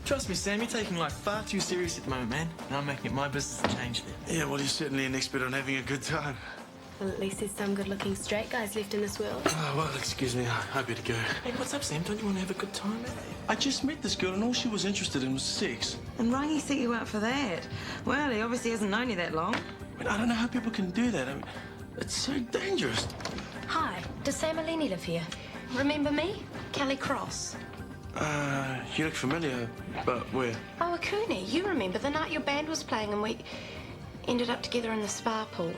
Trust me, Sam, you're taking life far too serious at the moment, man. And I'm making it my business to change that. Yeah, well, you're certainly an expert on having a good time. Well, at least there's some good-looking straight guys left in this world. Oh, well, excuse me, I better go. Hey, what's up, Sam? Don't you want to have a good time, man? I just met this girl and all she was interested in was sex. And Rangi set you up for that? Well, he obviously hasn't known you that long. I mean, I don't know how people can do that. I mean, it's so dangerous. Hi, does Sam Alini live here? Remember me? Kelly Cross. You look familiar, but where? Oh, Cooney, you remember the night your band was playing and we ended up together in the spa pool.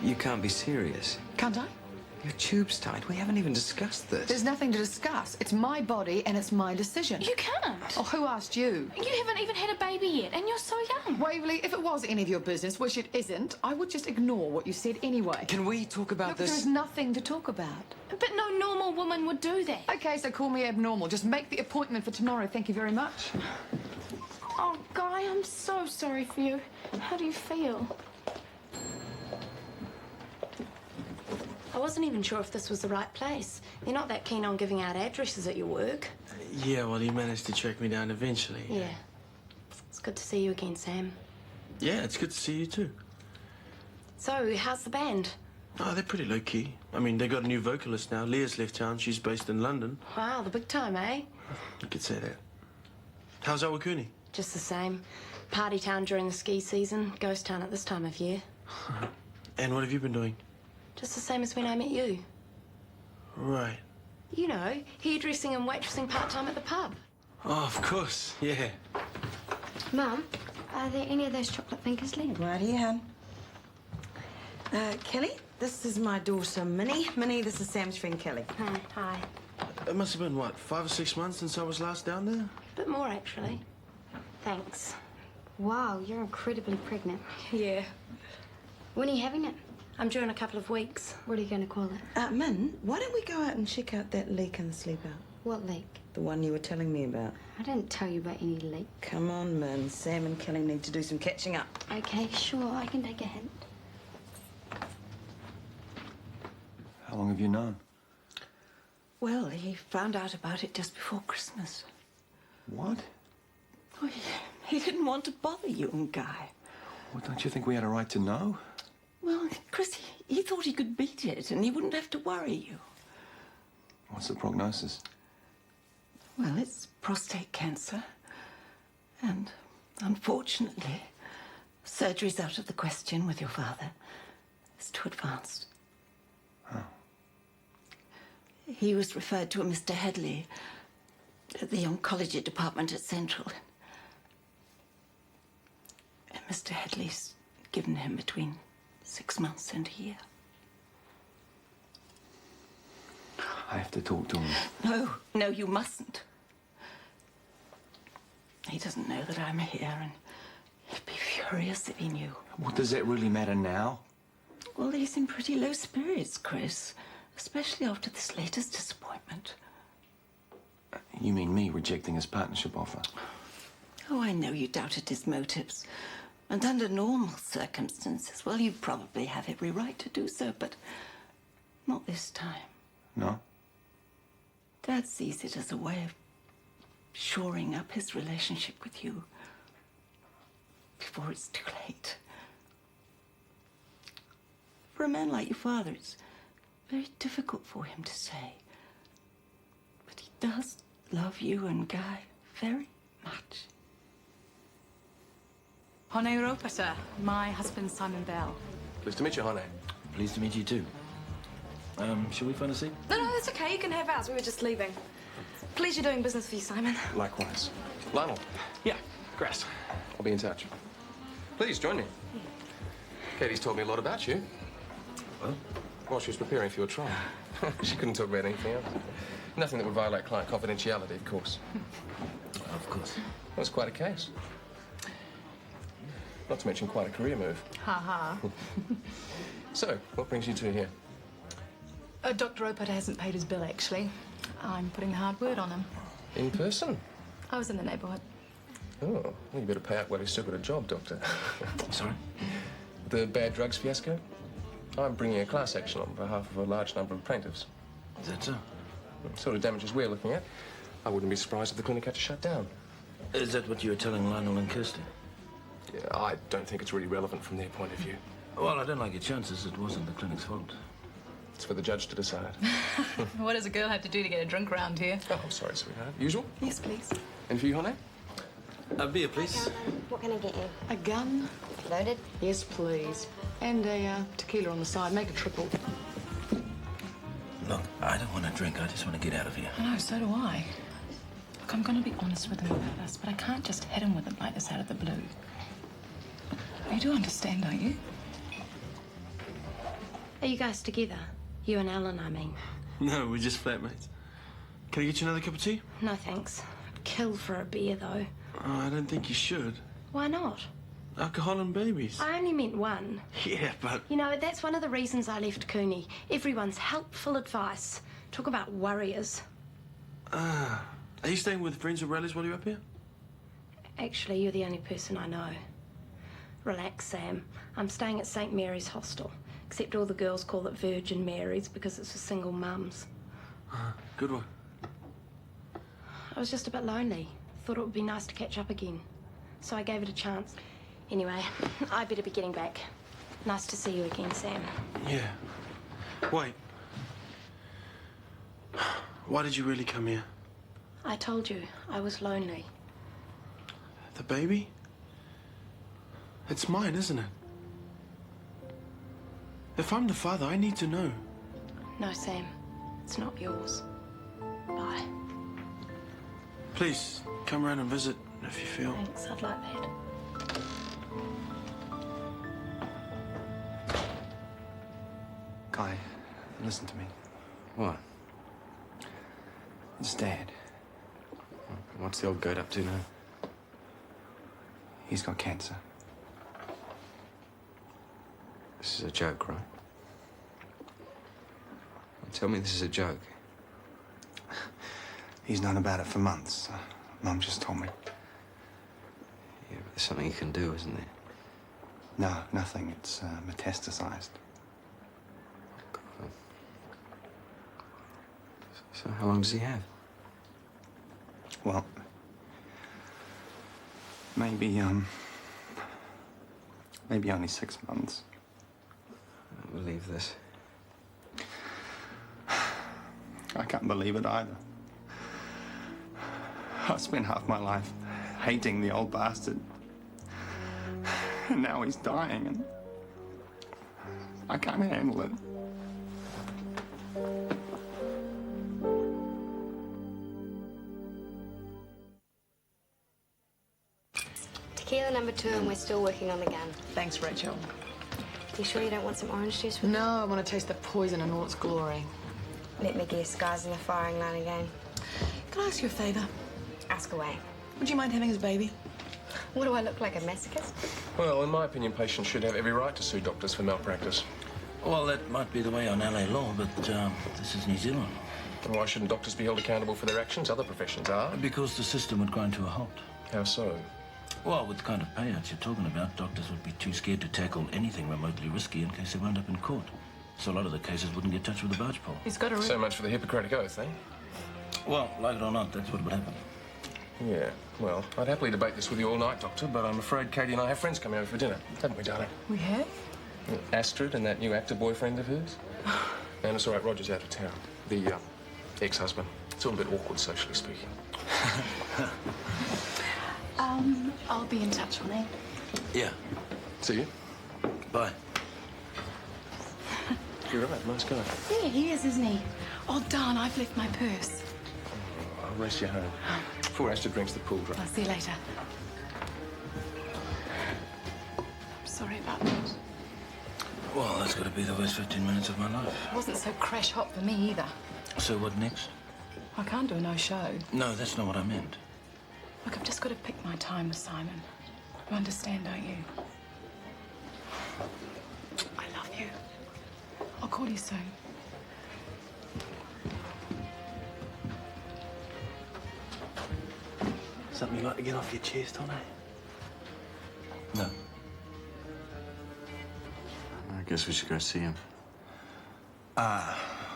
You can't be serious. Can't I? Your tube's tied. We haven't even discussed this. There's nothing to discuss. It's my body and it's my decision. You can't. Oh, who asked you? You haven't even had a baby yet, and you're so young. Waverley, if it was any of your business, which it isn't, I would just ignore what you said anyway. Can we talk about Look, this? there's nothing to talk about. But no normal woman would do that. Okay, so call me abnormal. Just make the appointment for tomorrow. Thank you very much. Oh, Guy, I'm so sorry for you. How do you feel? I wasn't even sure if this was the right place. You're not that keen on giving out addresses at your work. Yeah, well, he managed to track me down eventually. Yeah. It's good to see you again, Sam. Yeah, it's good to see you too. So, how's the band? Oh, they're pretty low-key. I mean, they got a new vocalist now. Leah's left town. She's based in London. Wow, the big time, eh? You could say that. How's Awakuni? Just the same. Party town during the ski season, ghost town at this time of year. And what have you been doing? Just the same as when I met you. Right. You know, hairdressing and waitressing part-time at the pub. Oh, of course, yeah. Mum, are there any of those chocolate fingers left? Right here, hon. Kelly, this is my daughter, Minnie. Minnie, this is Sam's friend, Kelly. Hi. Hi. It must have been, what, 5 or 6 months since I was last down there? Bit more, actually. Thanks. Wow, you're incredibly pregnant. Yeah. When are you having it? I'm due in a couple of weeks. What are you going to call it? Min, why don't we go out and check out that leak in the sleep-out? What leak? The one you were telling me about. I didn't tell you about any leak. Come on, Min. Sam and Kelly need to do some catching up. Okay, sure, I can take a hint. How long have you known? Well, he found out about it just before Christmas. What? Oh, he didn't want to bother you and Guy. Well, don't you think we had a right to know? Well, Chris, he thought he could beat it and he wouldn't have to worry you. What's the prognosis? Well, it's prostate cancer. And unfortunately, surgery's out of the question with your father. It's too advanced. Oh. He was referred to a Mr. Headley at the oncology department at Central. And Mr. Headley's given him between 6 months and a year. I have to talk to him. No, you mustn't. He doesn't know that I'm here, and he'd be furious if he knew. What does that really matter now? Well, he's in pretty low spirits, Chris, especially after this latest disappointment. You mean me rejecting his partnership offer? Oh, I know you doubted his motives. And under normal circumstances, well, you probably have every right to do so, but not this time. No? Dad sees it as a way of shoring up his relationship with you before it's too late. For a man like your father, it's very difficult for him to say. But he does love you and Guy very much. Hone Europa, sir. My husband, Simon Bell. Pleased to meet you, Hone. Pleased to meet you too. Shall we find a seat? No, that's okay. You can have ours. We were just leaving. Pleasure doing business for you, Simon. Likewise. Lionel. Yeah, Grass. I'll be in touch. Please join me. Katie's told me a lot about you. Well? While she was preparing for your trial. She couldn't talk about anything else. Nothing that would violate client confidentiality, of course. Of course. Well, it's quite a case. Not to mention quite a career move. Ha ha. So, what brings you two here? Dr. Roper hasn't paid his bill, actually. I'm putting a hard word on him. In person? I was in the neighbourhood. Oh, well, you better pay out while he's still got a job, Doctor. Sorry? The bad drugs fiasco? I'm bringing a class action on behalf of a large number of plaintiffs. Is that so? The sort of damages we're looking at, I wouldn't be surprised if the clinic had to shut down. Is that what you were telling Lionel and Kirsty? Yeah, I don't think it's really relevant from their point of view. Well, I don't like your chances. It wasn't the clinic's fault. It's for the judge to decide. What does a girl have to do to get a drink around here? Oh, I'm sorry, sweetheart. Usual? Yes, please. And for you, honey? A beer, please. What can I get you? A gun? Loaded? Yes, please. And a tequila on the side. Make a triple. Look, I don't want to drink. I just want to get out of here. I know, so do I. Look, I'm going to be honest with him about this, but I can't just hit him with it like this out of the blue. You do understand, don't you? Are you guys together? You and Alan, I mean. No, we're just flatmates. Can I get you another cup of tea? No, thanks. I'd kill for a beer, though. Oh, I don't think you should. Why not? Alcohol and babies. I only meant one. Yeah, but... You know, that's one of the reasons I left Cooney. Everyone's helpful advice. Talk about warriors. Are you staying with friends or relatives while you're up here? Actually, you're the only person I know. Relax, Sam. I'm staying at St. Mary's Hostel. Except all the girls call it Virgin Mary's because it's for single mums. Good one. I was just a bit lonely. Thought it would be nice to catch up again. So I gave it a chance. Anyway, I better be getting back. Nice to see you again, Sam. Yeah. Wait. Why did you really come here? I told you, I was lonely. The baby? It's mine, isn't it? If I'm the father, I need to know. No, Sam. It's not yours. Bye. Please, come around and visit if you feel. Thanks, I'd like that. Guy, listen to me. What? It's Dad. What's the old goat up to now? He's got cancer. This is a joke, right? Tell me this is a joke. He's known about it for months. Mum just told me. Yeah, but there's something you can do, isn't there? No, nothing. It's metastasized. So how long does he have? Well, maybe only 6 months. I don't believe this. I can't believe it either. I spent half my life hating the old bastard. And now he's dying, and I can't handle it. Tequila number 2, and we're still working on the gun. Thanks, Rachel. You sure you don't want some orange juice with No, I want to taste the poison in all its glory. Let me guess, guys in the firing line again. Can I ask you a favour? Ask away. Would you mind having his baby? What do I look like, a masochist? Well, in my opinion, patients should have every right to sue doctors for malpractice. Well, that might be the way on LA law, but this is New Zealand. And why shouldn't doctors be held accountable for their actions? Other professions are. Because the system would grind to a halt. How so? Well, with the kind of payouts you're talking about, doctors would be too scared to tackle anything remotely risky in case they wound up in court. So a lot of the cases wouldn't get touched with a barge pole. He's got a... So much for the Hippocratic Oath, eh? Well, like it or not, that's what would happen. Yeah, well, I'd happily debate this with you all night, Doctor, but I'm afraid Katie and I have friends coming over for dinner, haven't we, darling? We have? Astrid and that new actor boyfriend of hers. And it's all right, Roger's out of town. The ex-husband. It's all a bit awkward, socially speaking. I'll be in touch, honey. Yeah. See you. Bye. You're right, nice guy. Yeah, he is, isn't he? Oh, darn, I've left my purse. I'll race you home. Before Astrid drinks the pool dry. I'll see you later. Sorry about that. Well, that's got to be the worst 15 minutes of my life. It wasn't so crash hot for me either. So what next? I can't do a no-show. No, that's not what I meant. Look, I've just got to pick my time with Simon. You understand, don't you? I love you. I'll call you soon. Something you like to get off your chest, Honey? No. I guess we should go see him.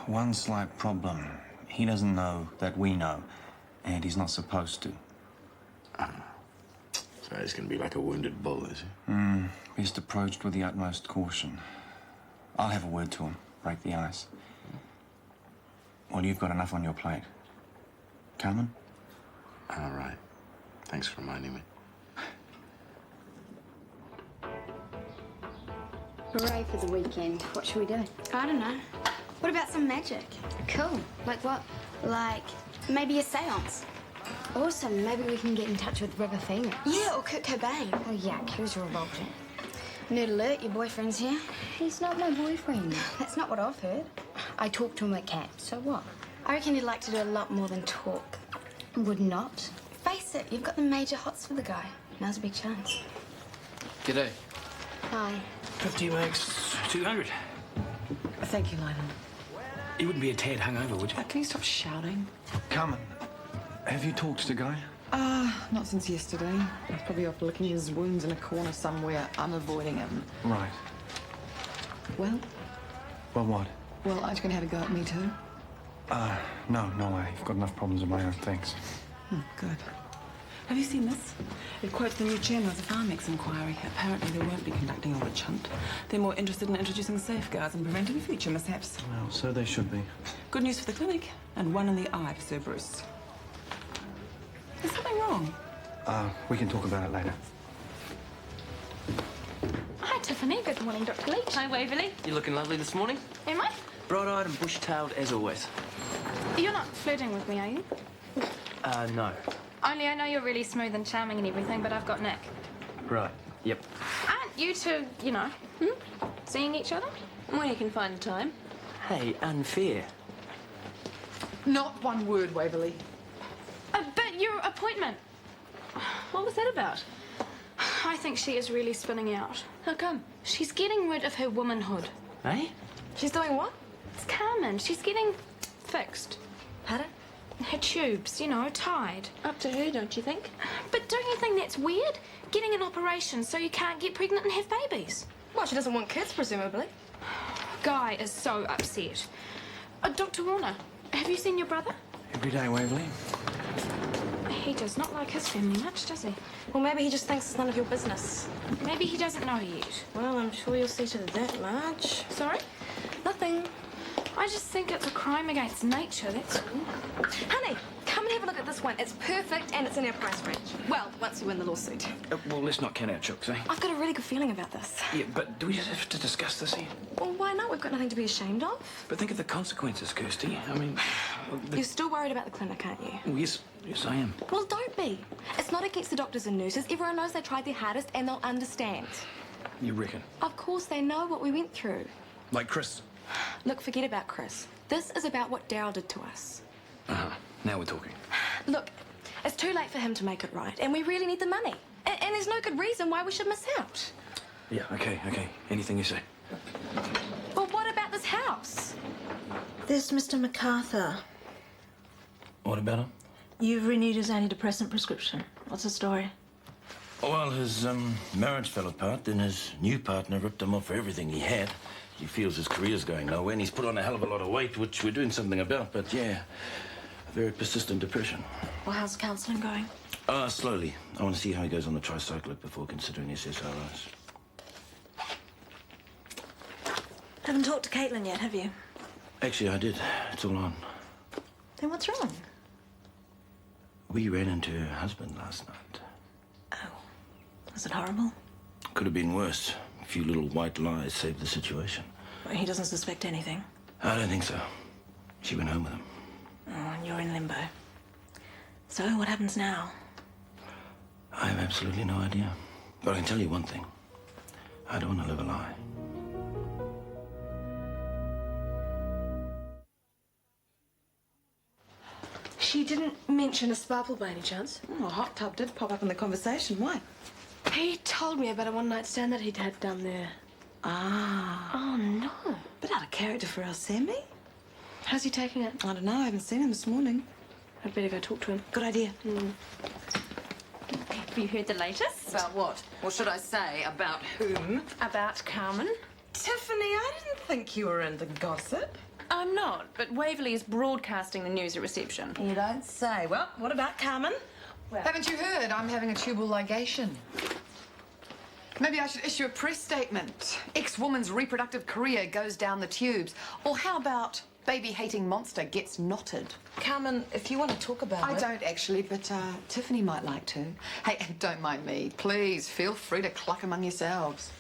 One slight problem. He doesn't know that we know, and he's not supposed to. So he's gonna be like a wounded bull, is he? Best approached with the utmost caution. I'll have a word to him, break the ice. Well, you've got enough on your plate. Carmen? All right. Thanks for reminding me. Hooray for the weekend. What should we do? I don't know. What about some magic? Cool. Like what? Like, maybe a seance? Awesome. Maybe we can get in touch with River Phoenix. Yeah, or Kurt Cobain. Oh, yuck. He was revolting. Nerd alert, your boyfriend's here. He's not my boyfriend. That's not what I've heard. I talked to him at camp. So what? I reckon you'd like to do a lot more than talk. Would not. Face it, you've got the major hots for the guy. Now's a big chance. G'day. Hi. 50 makes 200. Thank you, Lionel. You wouldn't be a tad hungover, would you? Can you stop shouting? Carmen, have you talked to Guy? Not since yesterday. He's probably off licking his wounds in a corner somewhere. I'm avoiding him. Right. Well, Well, what? well, aren't you going to have a go at me too? No way. I've got enough problems of my own, thanks. Good. Have you seen this? It quotes the new chairman of the Farmex inquiry. Apparently they won't be conducting a witch hunt. They're more interested in introducing safeguards and preventing future mishaps. Well, so they should be. Good news for the clinic, and one in the eye for Sir Bruce. Is something wrong? We can talk about it later. Hi, Tiffany. Good morning, Dr. Leach. Hi, Waverley. You're looking lovely this morning. Am I? Bright-eyed and bush-tailed as always. You're not flirting with me, are you? No. Only I know you're really smooth and charming and everything, but I've got Nick. Right. Yep. Aren't you two, seeing each other? When you can find time. Hey, unfair. Not one word, Waverley. But your appointment. What was that about? I think she is really spinning out. How come? She's getting rid of her womanhood. Eh? She's doing what? It's Carmen. She's getting fixed. Pardon? Her tubes, tied. Up to her, don't you think? But don't you think that's weird? Getting an operation so you can't get pregnant and have babies. Well, she doesn't want kids, presumably. Guy is so upset. Dr. Warner, have you seen your brother? Every day, Waverley. He does not like his family much, does he? Well, maybe he just thinks it's none of your business. Maybe he doesn't know yet. Well, I'm sure you'll see to that, Marge. Sorry? Nothing. I just think it's a crime against nature, that's all. Honey, come and have a look at this one. It's perfect and it's in our price range. Well, once you win the lawsuit. Well, let's not count our chooks, eh? I've got a really good feeling about this. Yeah, but do we just have to discuss this here? Well, why not? We've got nothing to be ashamed of. But think of the consequences, Kirsty. I mean... You're still worried about the clinic, aren't you? Well, yes, I am. Well, don't be. It's not against the doctors and nurses. Everyone knows they tried their hardest and they'll understand. You reckon? Of course, they know what we went through. Like Chris? Look, forget about Chris. This is about what Daryl did to us. Now we're talking. Look, it's too late for him to make it right, and we really need the money. And there's no good reason why we should miss out. Yeah, okay. Anything you say. But what about this house? There's Mr. MacArthur. What about him? You've renewed his antidepressant prescription. What's the story? Well, his marriage fell apart, then his new partner ripped him off for everything he had. He feels his career's going nowhere, and he's put on a hell of a lot of weight, which we're doing something about, but yeah, a very persistent depression. Well, how's counselling going? Slowly. I want to see how he goes on the tricyclic before considering his SRIs. Haven't talked to Caitlin yet, have you? Actually, I did. It's all on. Then what's wrong? We ran into her husband last night. Oh. Was it horrible? Could have been worse. A few little white lies saved the situation. Well, he doesn't suspect anything. I don't think so. She went home with him. Oh, and you're in limbo. So, what happens now? I have absolutely no idea. But I can tell you one thing. I don't want to live a lie. She didn't mention a sparkle by any chance? Oh, a hot tub did pop up in the conversation. Why? He told me about a one-night stand that he'd had down there. Ah. Oh, no. Bit out of character for our Sammy. How's he taking it? I don't know, I haven't seen him this morning. I'd better go talk to him. Good idea. Have you heard the latest? About what? What should I say? About whom? About Carmen? Tiffany, I didn't think you were into gossip. I'm not, but Waverley is broadcasting the news at reception. You don't say. Well, what about Carmen? Well, Haven't you heard? I'm having a tubal ligation. Maybe I should issue a press statement. Ex-woman's reproductive career goes down the tubes. Or how about baby-hating monster gets knotted? Carmen, if you want to talk about I it... don't actually, but Tiffany might like to. Hey, don't mind me. Please, feel free to cluck among yourselves.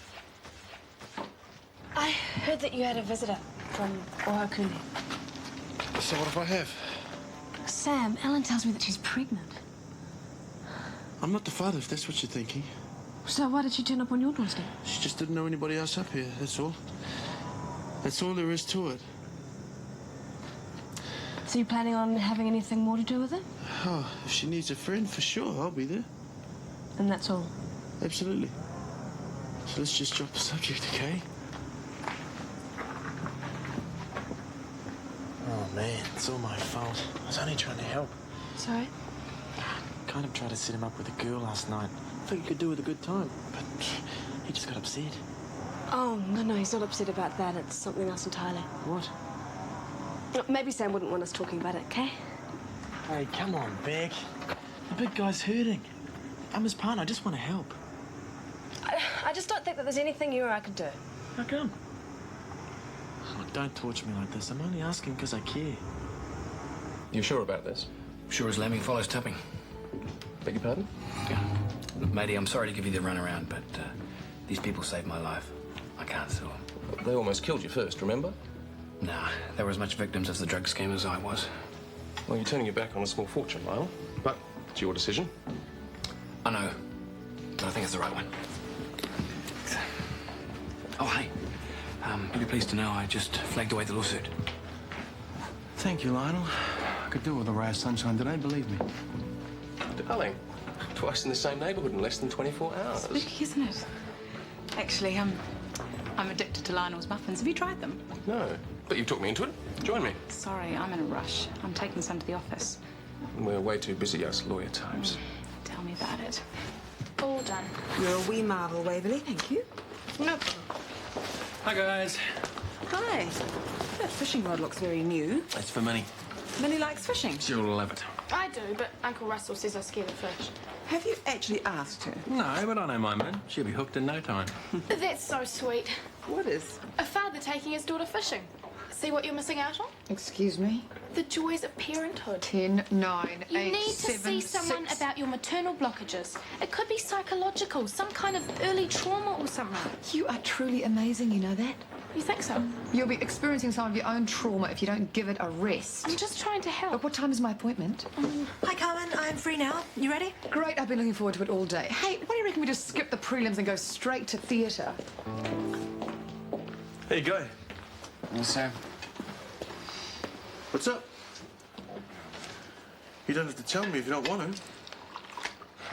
I heard that you had a visitor from Oakuni. So what if I have? Sam, Ellen tells me that she's pregnant. I'm not the father, if that's what you're thinking. So why did she turn up on your doorstep? She just didn't know anybody else up here, that's all. That's all there is to it. So you planning on having anything more to do with it? Oh, if she needs a friend, for sure, I'll be there. And that's all? Absolutely. So let's just drop the subject, okay? Oh, man, it's all my fault. I was only trying to help. Sorry? Kind of tried to set him up with a girl last night. Thought you could do with a good time, but he just got upset. Oh, no, he's not upset about that. It's something else entirely. What? Maybe Sam wouldn't want us talking about it, okay? Hey, come on, Beck. The big guy's hurting. I'm his partner. I just want to help. I just don't think that there's anything you or I could do. How come? Oh, don't torture me like this. I'm only asking because I care. You sure about this? Sure as lambing follows tapping. Beg your pardon? Yeah. Look, matey, I'm sorry to give you the runaround, but these people saved my life. I can't sue them. They almost killed you first, remember? Nah, they were as much victims of the drug scheme as I was. Well, you're turning your back on a small fortune, Lyle. But it's your decision. I know, but I think it's the right one. Oh, hey. You'll be pleased to know I just flagged away the lawsuit. Thank you, Lionel. I could do with a ray of sunshine today, believe me. Darling, twice in the same neighbourhood in less than 24 hours. Spooky, isn't it? Actually, I'm addicted to Lionel's muffins. Have you tried them? No, but you've talked me into it. Join me. Sorry, I'm in a rush. I'm taking some to the office. We're way too busy, us lawyer types. Tell me about it. all done. You're a wee marvel, Waverley. Thank you. No problem. Hi, guys. Hi. That fishing rod looks very new. That's for Minnie. Minnie likes fishing. She'll love it. I do, but Uncle Russell says I scare the fish. Have you actually asked her? No, but I don't mind, man. She'll be hooked in no time. That's so sweet. What is? A father taking his daughter fishing. See what you're missing out on? Excuse me? The joys of parenthood. 10, 9, You 8, need to 7, see someone 6. about your maternal blockages. It could be psychological, some kind of early trauma or something. You are truly amazing, you know that? You think so? You'll be experiencing some of your own trauma if you don't give it a rest. I'm just trying to help. Look, what time is my appointment? Hi, Carmen. I'm free now. You ready? Great, I've been looking forward to it all day. Hey, what do you reckon we just skip the prelims and go straight to theatre? There you go. Well, Sam. What's up? You don't have to tell me if you don't want to.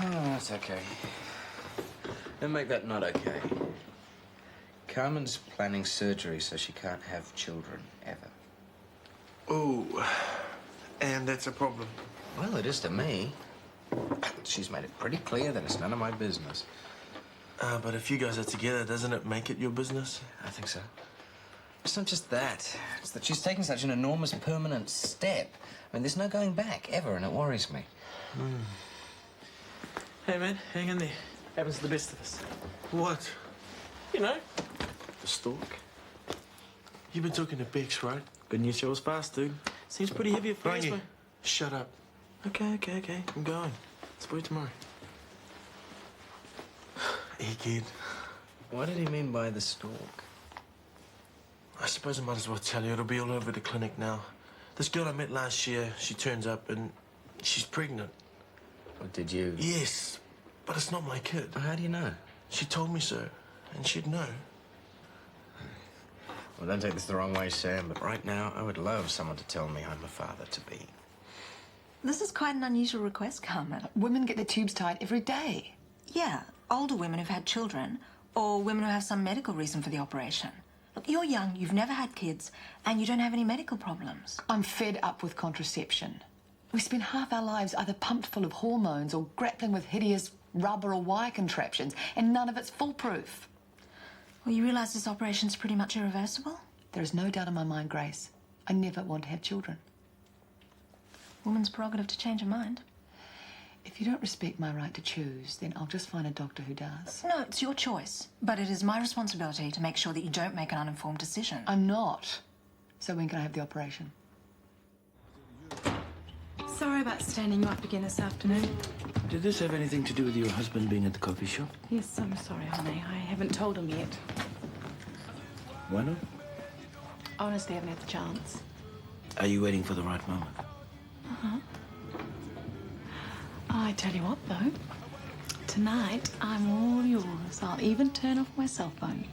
Oh, that's okay. And make that not okay. Carmen's planning surgery so she can't have children, ever. Oh, and that's a problem. Well, it is to me. She's made it pretty clear that it's none of my business. But if you guys are together, doesn't it make it your business? I think so. It's not just that. It's that she's taken such an enormous permanent step. I mean, there's no going back, ever, and it worries me. Hey, man, hang in there. Happens to the best of us. What? You know, The stalk? You've been talking to Bex, right? good news shows fast, dude. Seems pretty heavy at first, Rangi, but... shut up. Okay. I'm going. Spoil tomorrow. Hey, kid. What did he mean by the stalk? I suppose I might as well tell you. It'll be all over the clinic now. This girl I met last year, she turns up and she's pregnant. What did you... Yes, but it's not my kid. How do you know? She told me so, and she'd know. Well, don't take this the wrong way, Sam, but right now, I would love someone to tell me I'm a father-to-be. This is quite an unusual request, Carmen. Women get their tubes tied every day. Yeah, older women who've had children or women who have some medical reason for the operation. Look, you're young, you've never had kids, and you don't have any medical problems. I'm fed up with contraception. We spend half our lives either pumped full of hormones or grappling with hideous rubber or wire contraptions, and none of it's foolproof. Well, you realise this operation's pretty much irreversible? There is no doubt in my mind, Grace. I never want to have children. Woman's prerogative to change her mind. If you don't respect my right to choose, then I'll just find a doctor who does. No, it's your choice. But it is my responsibility to make sure that you don't make an uninformed decision. I'm not. So when can I have the operation? Sorry about standing you up again this afternoon. Did this have anything to do with your husband being at the coffee shop? Yes, I'm sorry, honey. I haven't told him yet. Why not? Honestly, I haven't had the chance. Are you waiting for the right moment? Uh-huh. I tell you what, though. Tonight, I'm all yours. I'll even turn off my cell phone.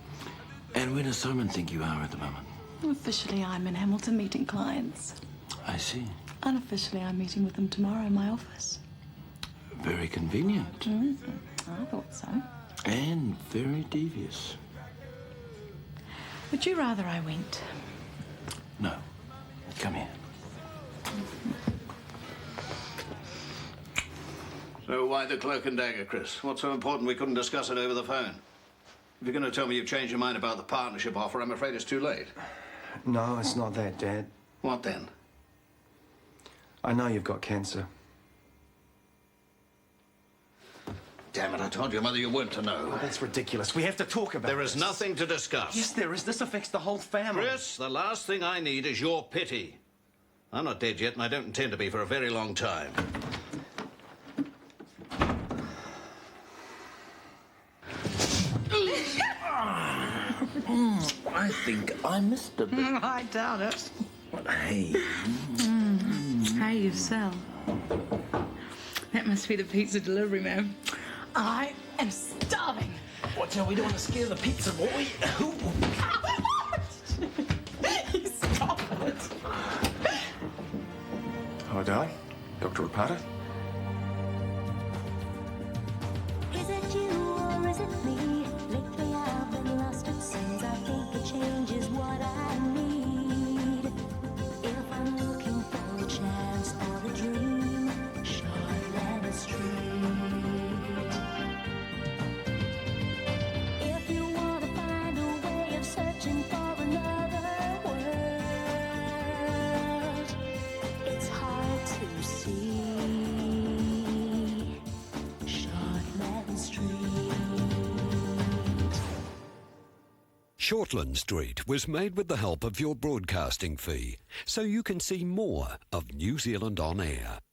And where does Simon think you are at the moment? Officially, I'm in Hamilton meeting clients. I see. Unofficially, I'm meeting with them tomorrow in my office. Very convenient. I thought so. And very devious. Would you rather I went? No. Come here. So why the cloak and dagger, Chris? What's so important we couldn't discuss it over the phone? If you're going to tell me you've changed your mind about the partnership offer, I'm afraid it's too late. No, it's not that, Dad. What then? I know you've got cancer. Damn it, I told your mother you weren't to know. Oh, that's ridiculous. We have to talk about There is this. nothing to discuss. Yes, there is. This affects the whole family. Chris, the last thing I need is your pity. I'm not dead yet, and I don't intend to be for a very long time. I think I missed a bit. I doubt it. Hey. Hey, yourself. That must be the pizza delivery man. I am starving. What are we doing to scare the pizza boy? Stop it. Hello, darling. Dr. Rapata. Is it you or is it me? Lately I've been lost at sea. I think a change is what I need. If I'm looking for a chance or a dream, Shortland Street. If you want to find a way of searching for another world, it's hard to see. Shortland Street. Shortland Street was made with the help of your broadcasting fee, so you can see more of New Zealand on air.